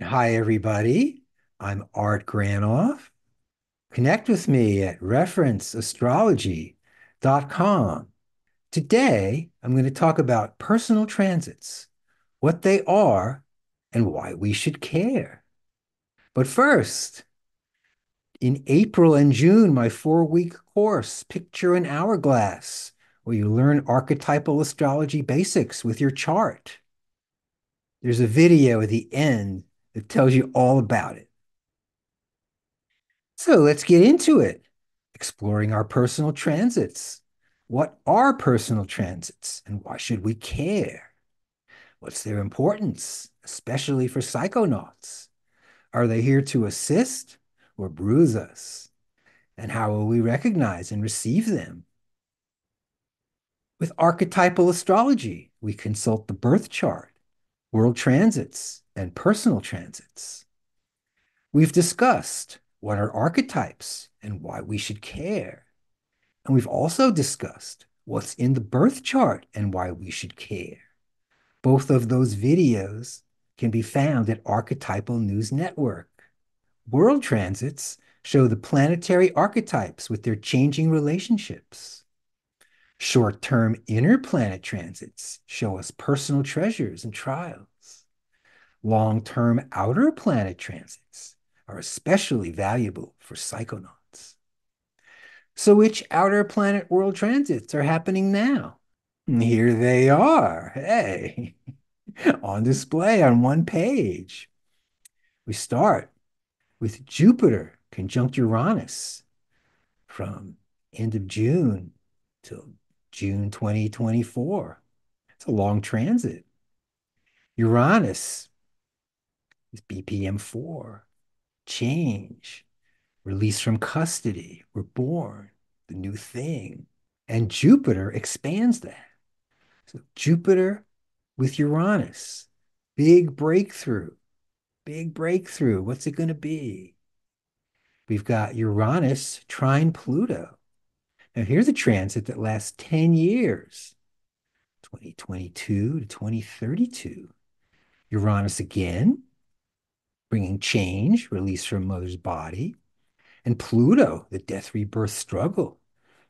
Hi, everybody. I'm Art Granoff. Connect with me at referenceastrology.com. Today, I'm going to talk about personal transits, what they are, and why we should care. But first, in April and June, my 4-week course, Picture an Hourglass, where you learn archetypal astrology basics with your chart. There's a video at the end that tells you all about it. So let's get into it, exploring our personal transits. What are personal transits and why should we care? What's their importance, especially for psychonauts? Are they here to assist or bruise us? And how will we recognize and receive them? With archetypal astrology, we consult the birth chart, world transits, and personal transits. We've discussed what are archetypes and why we should care. And we've also discussed what's in the birth chart and why we should care. Both of those videos can be found at Archetypal News Network. World transits show the planetary archetypes with their changing relationships. Short-term interplanet transits show us personal treasures and trials. Long-term outer planet transits are especially valuable for psychonauts. So which outer planet world transits are happening now? And here they are. Hey, on display on one page. We start with Jupiter conjunct Uranus from end of June till June 2024. It's a long transit. Uranus is BPM4. Change, release from custody. We're born, the new thing. And Jupiter expands that. So Jupiter with Uranus, big breakthrough, big breakthrough. What's it going to be? We've got Uranus trine Pluto. Now here's a transit that lasts 10 years, 2022 to 2032. Uranus again, bringing change, release from mother's body. And Pluto, the death rebirth struggle,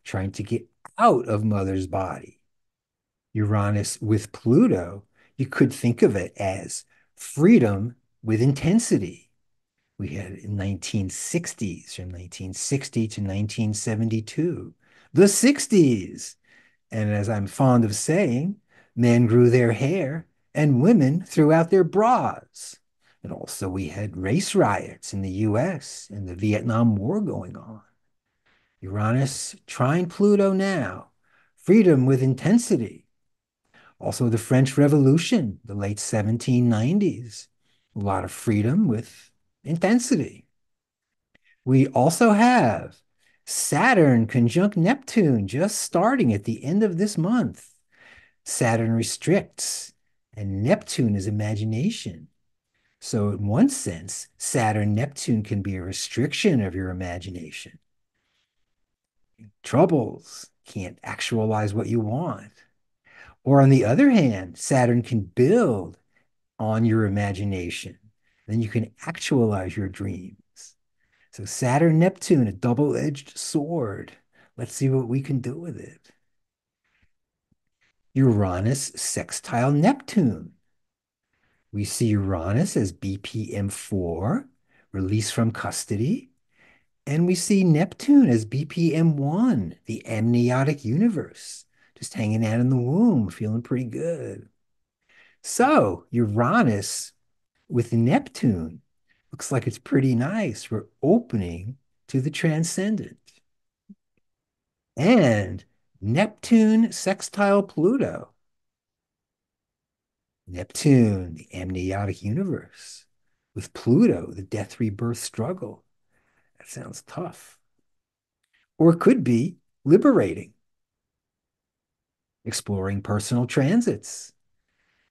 trying to get out of mother's body. Uranus with Pluto, you could think of it as freedom with intensity. We had in 1960s, from 1960 to 1972, the 60s. And as I'm fond of saying, men grew their hair and women threw out their bras. And also we had race riots in the US and the Vietnam War going on. Uranus trine Pluto now, freedom with intensity. Also, the French Revolution, the late 1790s, a lot of freedom with intensity. We also have Saturn conjunct Neptune just starting at the end of this month. Saturn restricts, and Neptune is imagination. So, in one sense, Saturn Neptune can be a restriction of your imagination. Troubles, can't actualize what you want. Or on the other hand, Saturn can build on your imagination. Then you can actualize your dreams. So Saturn, Neptune, a double-edged sword. Let's see what we can do with it. Uranus sextile Neptune. We see Uranus as BPM4, release from custody. And we see Neptune as BPM1, the amniotic universe, just hanging out in the womb, feeling pretty good. So Uranus with Neptune looks like it's pretty nice. We're opening to the transcendent. And Neptune sextile Pluto. Neptune, the amniotic universe, with Pluto, the death rebirth struggle. That sounds tough. Or it could be liberating, exploring personal transits.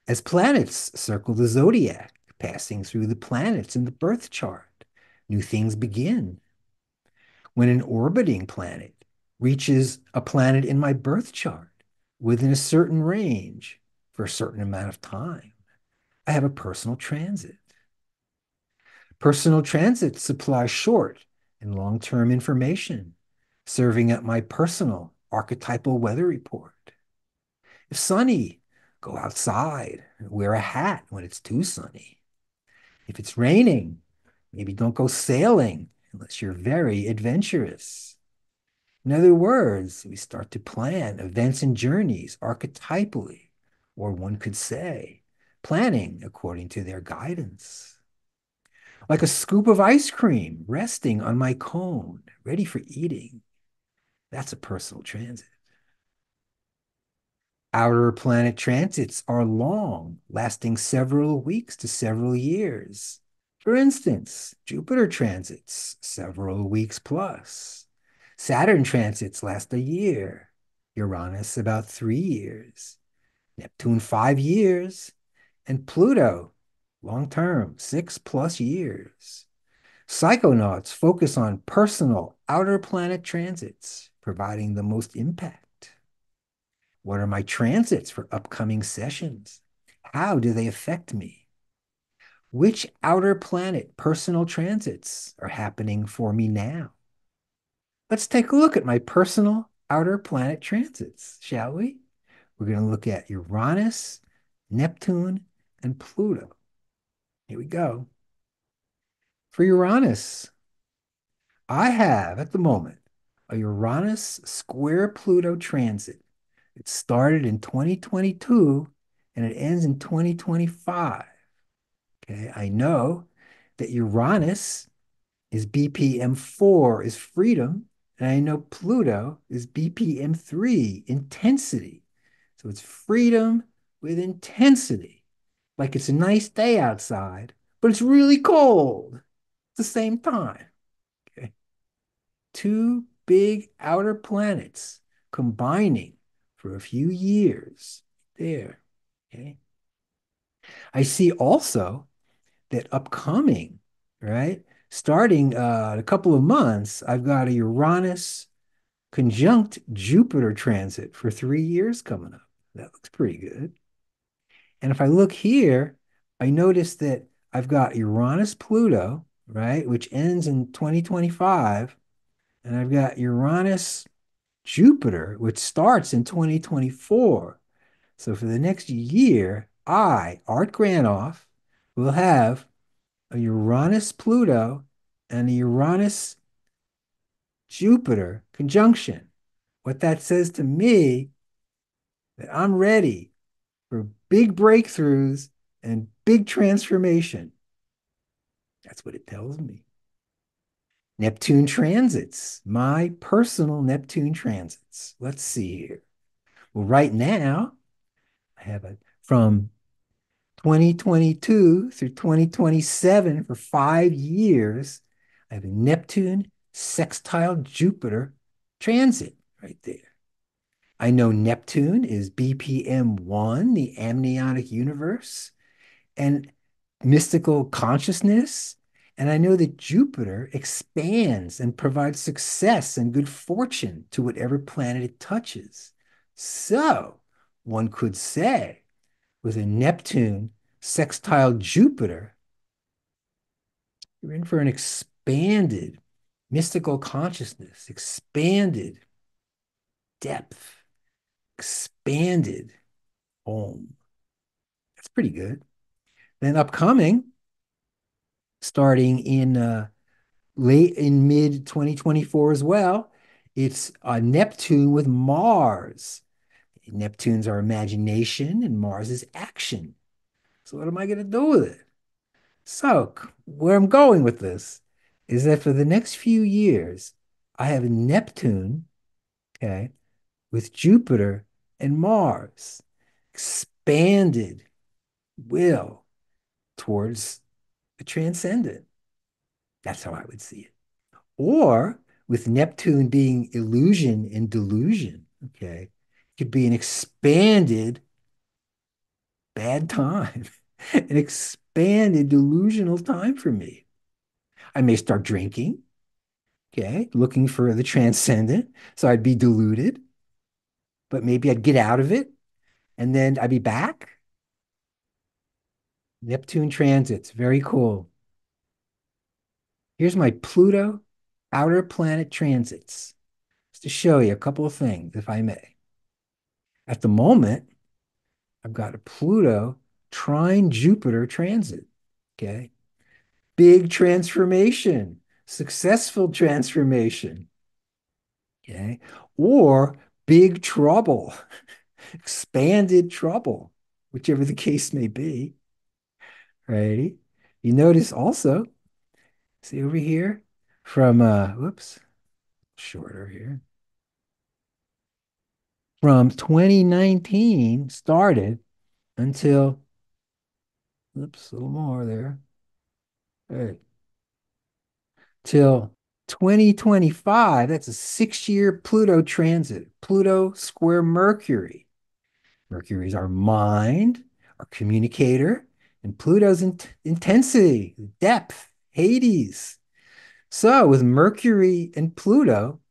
As planets circle the zodiac, passing through the planets in the birth chart, new things begin. When an orbiting planet reaches a planet in my birth chart within a certain range for a certain amount of time, I have a personal transit. Personal transits supply short and long-term information, serving up my personal archetypal weather report. If sunny, go outside and wear a hat when it's too sunny. If it's raining, maybe don't go sailing unless you're very adventurous. In other words, we start to plan events and journeys archetypally, or one could say, planning according to their guidance. Like a scoop of ice cream resting on my cone, ready for eating. That's a personal transit. Outer planet transits are long, lasting several weeks to several years. For instance, Jupiter transits, several weeks plus. Saturn transits last a year. Uranus, about 3 years. Neptune, 5 years. And Pluto, long term, 6+ years. Psychonauts focus on personal outer planet transits, providing the most impact. What are my transits for upcoming sessions? How do they affect me? Which outer planet personal transits are happening for me now? Let's take a look at my personal outer planet transits, shall we? We're going to look at Uranus, Neptune, and Pluto. Here we go. For Uranus, I have at the moment a Uranus square Pluto transit. It started in 2022 and it ends in 2025. Okay, I know that Uranus is BPM 4 is freedom, and I know Pluto is BPM 3 intensity. So it's freedom with intensity. Like it's a nice day outside, but it's really cold at the same time. Okay. Two big outer planets combining for a few years there. Okay. I see also that upcoming, right? Starting a couple of months, I've got a Uranus conjunct Jupiter transit for 3 years coming up. That looks pretty good. And if I look here, I notice that I've got Uranus Pluto, right, which ends in 2025. And I've got Uranus Jupiter, which starts in 2024. So for the next year, Art Granoff, will have a Uranus Pluto and a Uranus Jupiter conjunction. What that says to me that I'm ready for big breakthroughs and big transformation. That's what it tells me. Neptune transits, my personal Neptune transits. Let's see here. Well, right now, I have a from 2022 through 2027 for 5 years. I have a Neptune sextile Jupiter transit right there. I know Neptune is BPM 1, the amniotic universe, and mystical consciousness. And I know that Jupiter expands and provides success and good fortune to whatever planet it touches. So one could say, with a Neptune sextile Jupiter, you're in for an expanded mystical consciousness, expanded depth, expanded home. That's pretty good. Then upcoming, starting in late in mid 2024 as well, it's Neptune with Mars. Neptune's our imagination and Mars is action. So what am I going to do with it? So where I'm going with this is that for the next few years, I have a Neptune, okay, with Jupiter and Mars, expanded will towards the transcendent. That's how I would see it. Or with Neptune being illusion and delusion, okay, it could be an expanded bad time, an expanded delusional time for me. I may start drinking, okay, looking for the transcendent. So I'd be deluded, but maybe I'd get out of it and then I'd be back. Neptune transits, very cool. Here's my Pluto outer planet transits, just to show you a couple of things, if I may. At the moment, I've got a Pluto trine Jupiter transit. Okay. Big transformation, successful transformation. Okay. Or big trouble, expanded trouble, whichever the case may be. Righty. You notice also, see over here from, whoops, shorter here, from 2019 started until, oops, a little more there. Right. Till 2025, that's a 6 year Pluto transit. Pluto square Mercury. Mercury is our mind, our communicator, and Pluto's intensity, depth, Hades. So with Mercury and Pluto,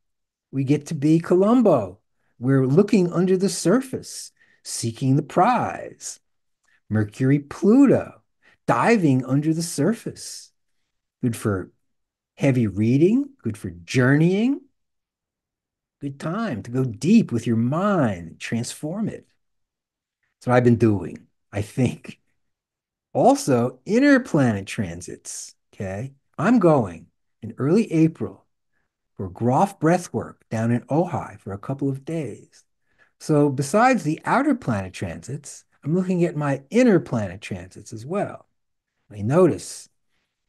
we get to be Columbo. We're looking under the surface, seeking the prize. Mercury, Pluto, diving under the surface. Good for heavy reading, good for journeying, good time to go deep with your mind, transform it. That's what I've been doing, I think. Also, inner planet transits. Okay. I'm going in early April for Grof breathwork down in Ojai for a couple of days. So, besides the outer planet transits, I'm looking at my inner planet transits as well. I notice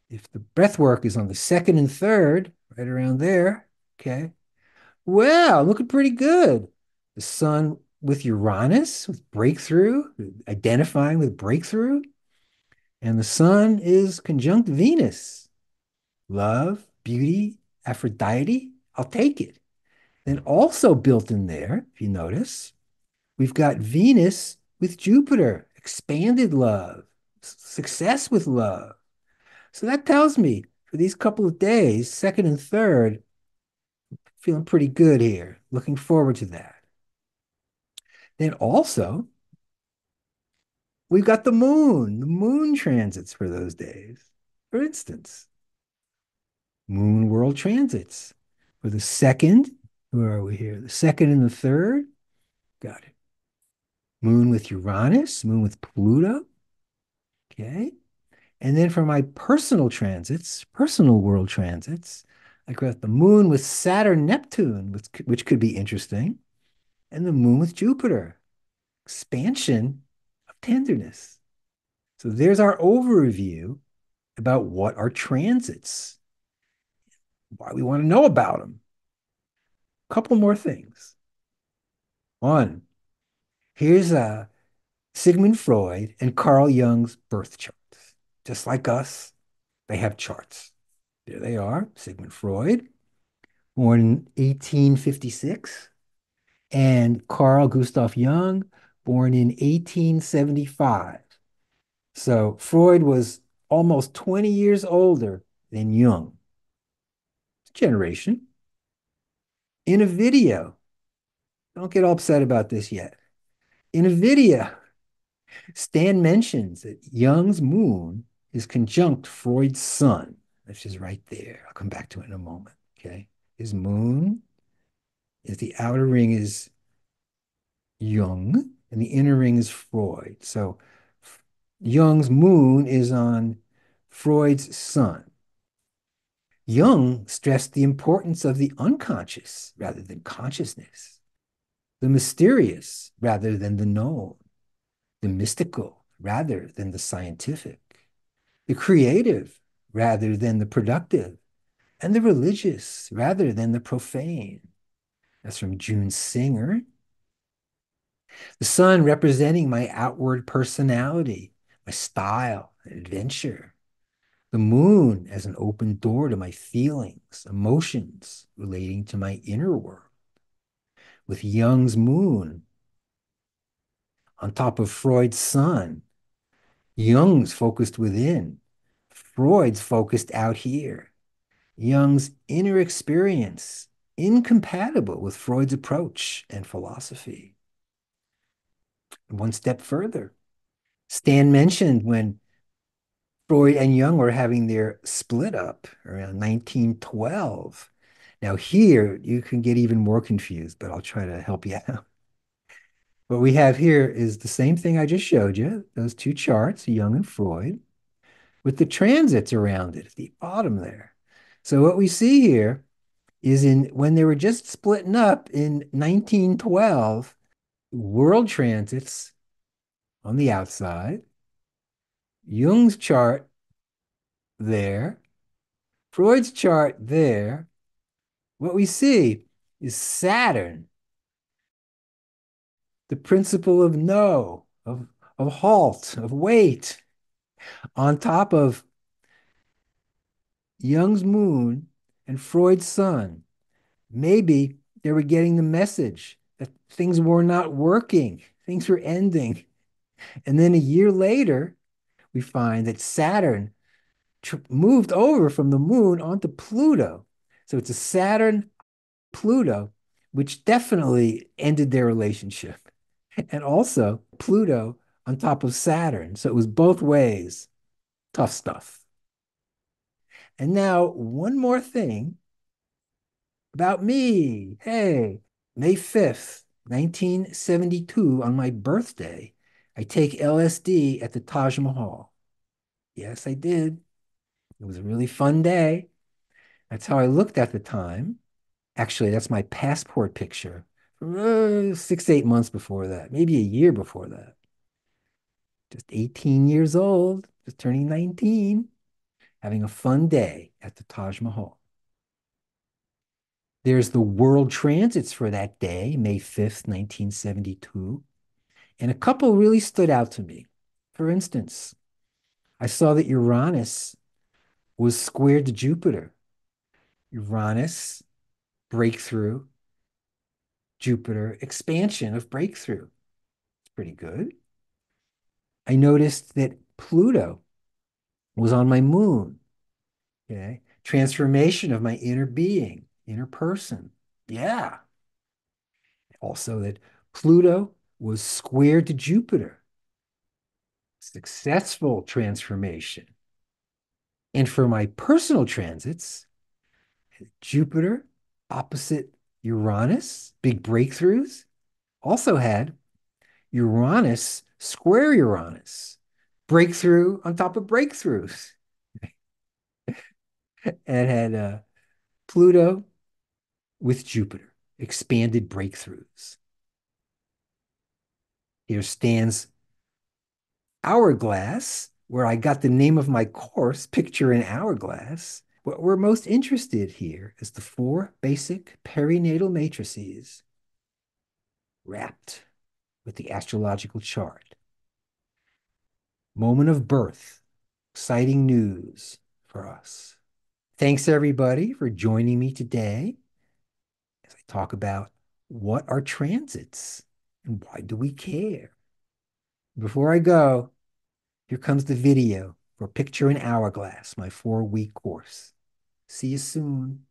if the breathwork is on the second and third, right around there, okay, well, looking pretty good. The sun with Uranus, with breakthrough, identifying with breakthrough, and the sun is conjunct Venus. Love, beauty, Aphrodite, I'll take it. Then also built in there, if you notice, we've got Venus with Jupiter, expanded love, success with love. So that tells me for these couple of days, second and third, feeling pretty good here. Looking forward to that. Then also, we've got the moon transits for those days. For instance, moon world transits for the second, where are we here? The second and the third. Got it. Moon with Uranus, moon with Pluto. Okay. And then for my personal transits, personal world transits, I got the moon with Saturn, Neptune, which could be interesting, and the moon with Jupiter, expansion of tenderness. So there's our overview about what are transits, why we want to know about them. A couple more things. One, here's Sigmund Freud and Carl Jung's birth charts. Just like us, they have charts. There they are. Sigmund Freud, born in 1856, and Carl Gustav Jung, born in 1875. So Freud was almost 20 years older than Jung. Generation. In a video, don't get all upset about this yet. In a video, Stan mentions that Jung's moon is conjunct Freud's sun, which is right there. I'll come back to it in a moment. Okay. His moon is the outer ring is Jung, and the inner ring is Freud. So Jung's moon is on Freud's sun. Jung stressed the importance of the unconscious rather than consciousness, the mysterious rather than the known, the mystical rather than the scientific, the creative rather than the productive, and the religious rather than the profane. That's from June Singer. The sun representing my outward personality, my style, and adventure. The moon as an open door to my feelings, emotions relating to my inner world. With Jung's moon on top of Freud's sun. Jung's focused within, Freud's focused out here. Jung's inner experience, incompatible with Freud's approach and philosophy. One step further, Stan mentioned when Freud and Jung were having their split up around 1912. Now, here you can get even more confused, but I'll try to help you out. What we have here is the same thing I just showed you, those two charts, Jung and Freud, with the transits around it at the bottom there. So what we see here is in when they were just splitting up in 1912, world transits on the outside, Jung's chart there, Freud's chart there. What we see is Saturn, the principle of no, of halt, of wait, on top of Jung's moon and Freud's sun. Maybe they were getting the message that things were not working, things were ending. And then a year later, we find that Saturn moved over from the moon onto Pluto. So it's a Saturn Pluto, which definitely ended their relationship. And also Pluto on top of Saturn. So it was both ways. Tough stuff. And now, one more thing about me. Hey, May 5th, 1972, on my birthday, I take LSD at the Taj Mahal. Yes, I did. It was a really fun day. That's how I looked at the time. Actually, that's my passport picture from 6, 8 months before that, maybe a year before that. Just 18 years old, just turning 19, having a fun day at the Taj Mahal. There's the world transits for that day, May 5th, 1972, and a couple really stood out to me. For instance, I saw that Uranus was squared to Jupiter. Uranus, breakthrough, Jupiter, expansion of breakthrough. It's pretty good. I noticed that Pluto was on my moon. Okay. Transformation of my inner being, inner person. Yeah. Also, that Pluto was squared to Jupiter. Successful transformation. And for my personal transits, Jupiter opposite Uranus, big breakthroughs. Also had Uranus square Uranus, breakthrough on top of breakthroughs. And had Pluto with Jupiter, expanded breakthroughs. Here stands Hourglass, where I got the name of my course, Picture in Hourglass. What we're most interested here is the four basic perinatal matrices wrapped with the astrological chart. Moment of birth, exciting news for us. Thanks everybody for joining me today as I talk about what are transits and why do we care? Before I go, here comes the video for Picture in Hourglass, my 4-week course. See you soon.